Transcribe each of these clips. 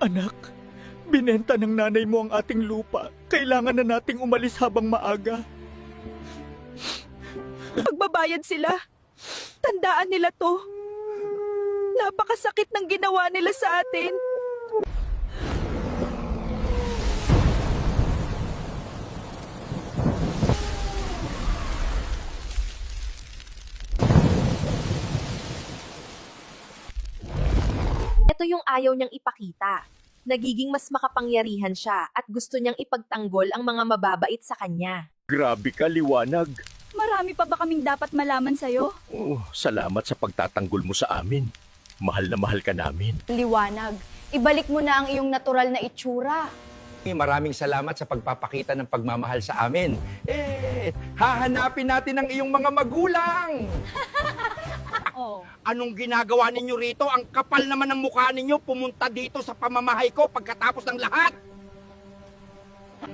Anak, binenta ng nanay mo ang ating lupa. Kailangan na nating umalis habang maaga. Pagbabayad sila. Tandaan nila to. Napakasakit ng ginawa nila sa atin. Ito yung ayaw niyang ipakita. Nagiging mas makapangyarihan siya at gusto niyang ipagtanggol ang mga mababait sa kanya. Grabe ka, Liwanag. Marami pa ba kaming dapat malaman sa'yo? Oh, salamat sa pagtatanggol mo sa amin. Mahal na mahal ka namin. Liwanag, ibalik mo na ang iyong natural na itsura. Maraming salamat sa pagpapakita ng pagmamahal sa amin. Hahanapin natin ang iyong mga magulang. Oh. Anong ginagawa ninyo rito? Ang kapal naman ng mukha ninyo pumunta dito sa pamamahay ko pagkatapos ng lahat.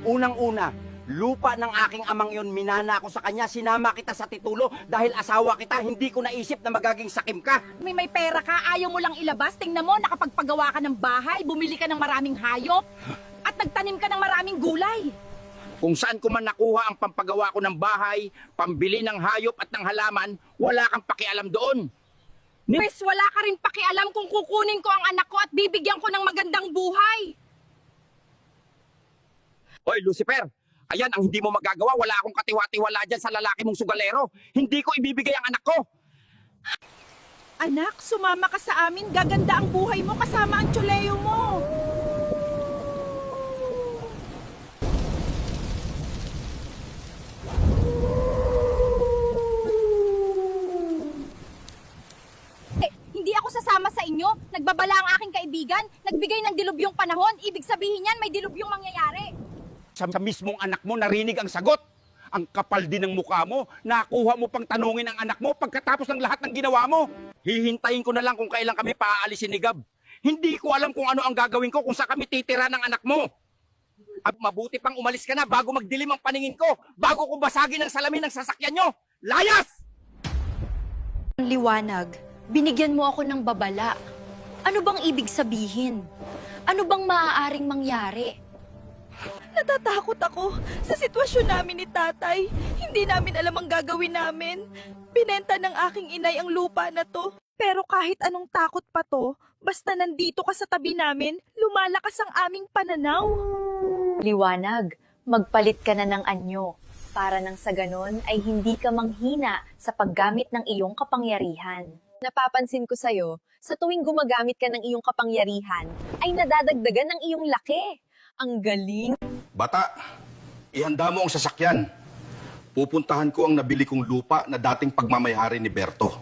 Unang-una, lupa ng aking amang yon, minana ako sa kanya, sinama kita sa titulo dahil asawa kita, hindi ko naisip na magaging sakim ka. May pera ka, ayaw mo lang ilabas. Tingnan mo, nakapagpagawa ka ng bahay, bumili ka ng maraming hayop, at nagtanim ka ng maraming gulay. Kung saan ko man nakuha ang pampagawa ko ng bahay, pambili ng hayop at ng halaman, wala kang pakialam doon. Pwes, wala ka rin pakialam kung kukunin ko ang anak ko at bibigyan ko ng magandang buhay. Hoy, Lucifer! Ayan ang hindi mo magagawa. Wala akong katiwa-tiwala dyan sa lalaki mong sugalero. Hindi ko ibibigay ang anak ko. Anak, sumama ka sa amin. Gaganda ang buhay mo kasama ang tsuleo mo. Hindi ako sasama sa inyo. Nagbabala ang aking kaibigan. Nagbigay ng dilubyong panahon. Ibig sabihin yan, may dilubyong mangyayari. Sa mismong anak mo, narinig ang sagot. Ang kapal din ng mukha mo. Nakuha mo pang tanungin ang anak mo pagkatapos ng lahat ng ginawa mo. Hihintayin ko na lang kung kailan kami paaalisin ni Gab. Hindi ko alam kung ano ang gagawin ko kung saan kami titira ng anak mo. At mabuti pang umalis ka na bago magdilim ang paningin ko. Bago ko basagin ang salamin ng sasakyan nyo. Layas! Liwanag, binigyan mo ako ng babala. Ano bang ibig sabihin? Ano bang maaaring mangyari? Natatakot ako sa sitwasyon namin ni tatay. Hindi namin alam ang gagawin namin. Binenta ng aking inay ang lupa na to. Pero kahit anong takot pa to, basta nandito ka sa tabi namin, lumalakas ang aming pananaw. Liwanag, magpalit ka na ng anyo para nang sa ganon ay hindi ka manghina sa paggamit ng iyong kapangyarihan. Napapansin ko sa'yo, sa tuwing gumagamit ka ng iyong kapangyarihan, ay nadadagdagan ng iyong laki. Ang galing! Bata, ihanda mo ang sasakyan. Pupuntahan ko ang nabili kong lupa na dating pagmamayari ni Berto.